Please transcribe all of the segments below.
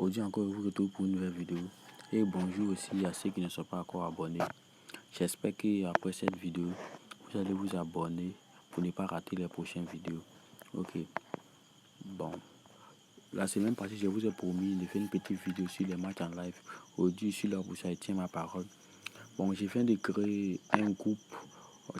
Aujourd'hui encore, je vous retrouve pour une nouvelle vidéo. Et bonjour aussi à ceux qui ne sont pas encore abonnés. J'espère qu'après cette vidéo, vous allez vous abonner pour ne pas rater les prochaines vidéos. Ok. Bon. La semaine passée, je vous ai promis de faire une petite vidéo sur les matchs en live. Aujourd'hui, je suis là pour ça, je tiens ma parole. Bon, j'ai fait de créer un groupe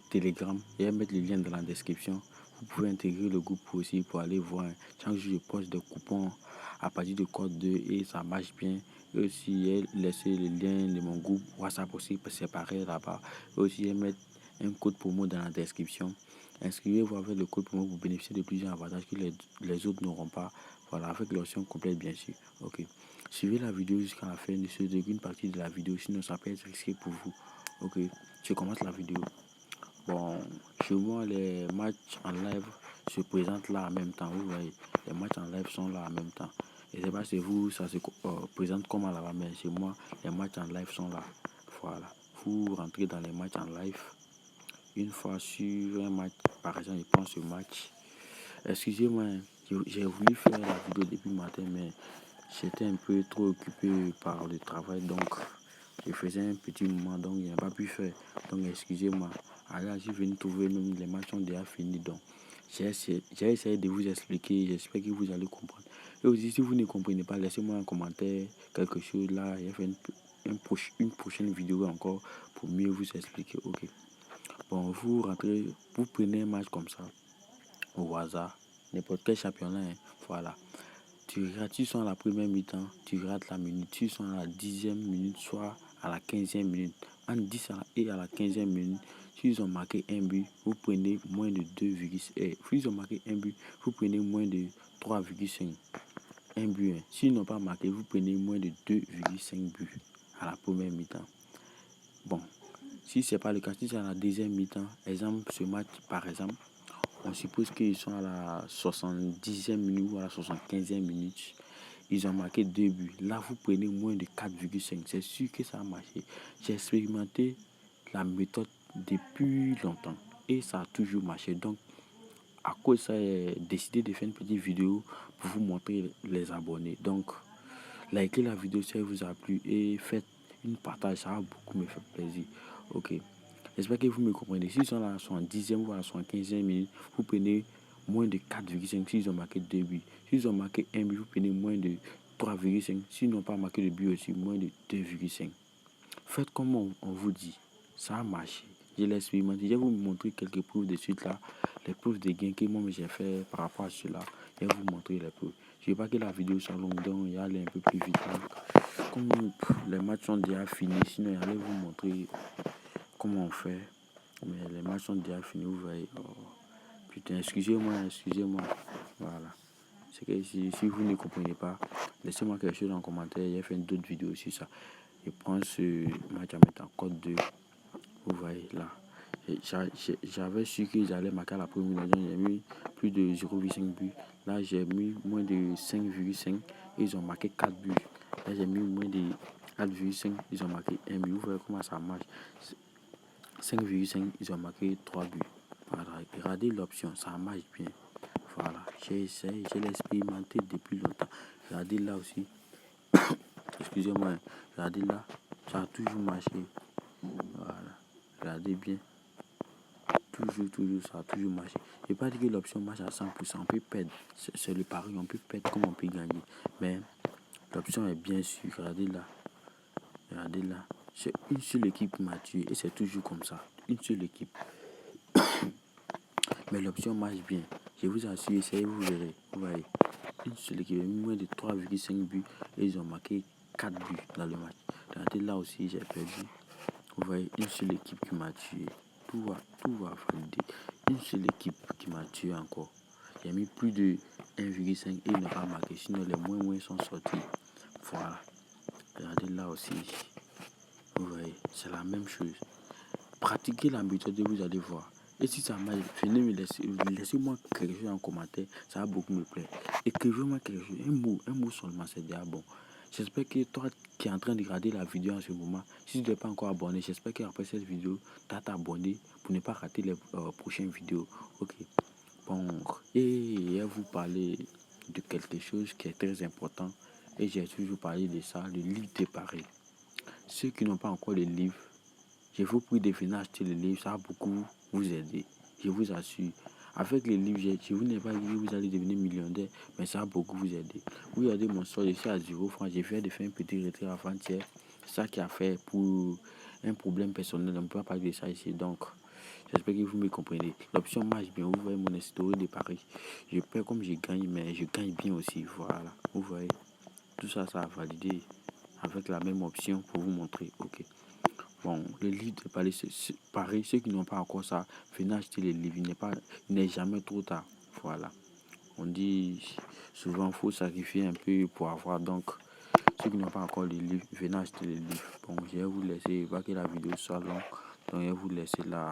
Telegram. Je vais mettre le lien dans la description. Vous pouvez intégrer le groupe aussi pour aller voir. Chaque jour, je poste des coupons à partir de code 2 et ça marche bien. Et aussi, j'ai laissé le lien de mon groupe WhatsApp aussi séparé là-bas. Et aussi, je vais mettre un code promo dans la description. Inscrivez-vous avec le code promo pour bénéficier de plusieurs avantages que les autres n'auront pas. Voilà, avec l'option complète bien sûr. Ok. Suivez la vidéo jusqu'à la fin de une partie de la vidéo, sinon ça peut être risqué pour vous. Ok, je commence la vidéo. Bon, chez moi, les matchs en live se présentent là en même temps. Vous voyez, les matchs en live sont là en même temps. Et c'est pas chez vous, ça se présente comme à là-bas, mais chez moi, les matchs en live sont là. Voilà. Vous rentrez dans les matchs en live. Une fois sur un match, par exemple, je prends ce match. Excusez-moi, j'ai voulu faire la vidéo depuis le matin, mais j'étais un peu trop occupé par le travail, donc je faisais un petit moment, donc je n'ai pas pu faire. Donc excusez-moi. Alors, je viens de trouver même les matchs sont déjà finis, donc j'ai essayé de vous expliquer, j'espère que vous allez comprendre. Et aussi, si vous ne comprenez pas, laissez-moi un commentaire, quelque chose là, j'ai fait une prochaine vidéo encore pour mieux vous expliquer. Ok. Bon, vous rentrez, vous prenez un match comme ça, au hasard, n'importe quel championnat, hein, voilà. Tu sens à la première mi-temps, tu rates la minute, tu sens à la 10e minute, soit à la 15e minute. Entre 10 et à la 15e minute, s'ils ont marqué un but, vous prenez moins de 2,5. S'ils ont marqué un but, vous prenez moins de 3,5. Un but. Hein. S'ils n'ont pas marqué, vous prenez moins de 2,5 buts à la première mi-temps. Bon, si ce n'est pas le cas, si c'est à la deuxième mi-temps, exemple, ce match, par exemple, on suppose qu'ils sont à la 70e minute ou à la 75e minute. Ils ont marqué 2 buts. Là, vous prenez moins de 4,5. C'est sûr que ça a marché. J'ai expérimenté la méthode depuis longtemps. Et ça a toujours marché. Donc, à cause de ça, j'ai décidé de faire une petite vidéo pour vous montrer les abonnés. Donc, likez la vidéo si elle vous a plu et faites une partage. Ça va beaucoup me faire plaisir. Ok. J'espère que vous me comprenez. S'ils sont à la 70e ou à la 75e minute, vous prenez moins de 4,5 s'ils ont marqué 2 buts. S'ils ont marqué 1 but, vous prenez moins de 3,5. S'ils n'ont pas marqué de but aussi, moins de 2,5. Faites comme on vous dit. Ça a marché. Je l'ai expérimenté. Je vais vous montrer quelques preuves de suite là. Les preuves de gains que moi j'ai fait par rapport à cela. Je vais vous montrer les preuves. Je ne veux pas que la vidéo soit longue, donc il y a aller un peu plus vite. Comme les matchs sont déjà finis, sinon j'allais vous montrer comment on fait. Mais les matchs sont déjà finis, vous voyez. Oh, putain, excusez-moi. Voilà. C'est que si vous ne comprenez pas, laissez-moi quelque chose en commentaire. J'ai fait d'autres vidéos sur ça. Je prends ce match en mettant code 2. Vous voyez là. J'avais su que j'allais marquer à la première minute. J'ai mis plus de 0,5 buts. Là, j'ai mis moins de 5,5. Ils ont marqué 4 buts. Là, j'ai mis moins de 4,5. Ils ont marqué 1 but. Vous voyez comment ça marche. 5,5, ils ont marqué 3 buts. Voilà, regardez l'option, ça marche bien. Voilà, j'ai essayé, j'ai expérimenté depuis longtemps. Regardez là aussi. Excusez-moi, regardez là, ça a toujours marché. Voilà, regardez bien. Toujours, ça a toujours marché. Je ne vais pas dire que l'option marche à 100%, on peut perdre. C'est le pari, on peut perdre comme on peut gagner. Mais l'option est bien sûre, regardez là. Regardez là. C'est une seule équipe qui m'a tué et c'est toujours comme ça. Une seule équipe. Mais l'option marche bien. Je vous assure, essayez, vous verrez. Vous voyez, une seule équipe a mis moins de 3,5 buts et ils ont marqué 4 buts dans le match. Regardez là aussi, j'ai perdu. Vous voyez, une seule équipe qui m'a tué. Tout va valider. Une seule équipe qui m'a tué encore. J'ai mis plus de 1,5 et ils n'ont pas marqué. Sinon, les moins sont sortis. Voilà. Regardez là aussi. Vous voyez, c'est la même chose. Pratiquez la méthode et vous allez voir. Et si ça marche, venez me laisser, laissez-moi quelque chose en commentaire, ça va beaucoup me plaire. Écrivez-moi quelque chose, un mot seulement, c'est déjà bon. J'espère que toi qui es en train de regarder la vidéo en ce moment, si tu n'es pas encore abonné, j'espère qu'après cette vidéo, tu vas t'abonner pour ne pas rater les prochaines vidéos. Ok. Bon, et je vais vous parler de quelque chose qui est très important. Et j'ai toujours parlé de ça, le livre de Paris. Ceux qui n'ont pas encore le livre, je vous prie de venir acheter le livre, ça va beaucoup vous aider. Je vous assure. Avec les livres, je vous n'ai pas dit que vous allez devenir millionnaire, mais ça va beaucoup vous aider. Vous regardez mon sort, je suis à 0 francs. J'ai fait de faire un petit retrait avant-hier. Ça qui a fait pour un problème personnel. On ne peut pas parler de ça ici. Donc, j'espère que vous me comprenez. L'option marche bien. Vous voyez mon historique de Paris. Je perds comme je gagne, mais je gagne bien aussi. Voilà. Vous voyez. Tout ça, ça a validé avec la même option pour vous montrer. Ok. Bon, le livre de Paris, ceux qui n'ont pas encore ça, venez acheter les livres. Il n'est jamais trop tard. Voilà. On dit souvent il faut sacrifier un peu pour avoir. Donc, ceux qui n'ont pas encore les livres, venez acheter les livres. Bon, je vais vous laisser, pas que la vidéo soit longue. Donc, je vais vous laisser là.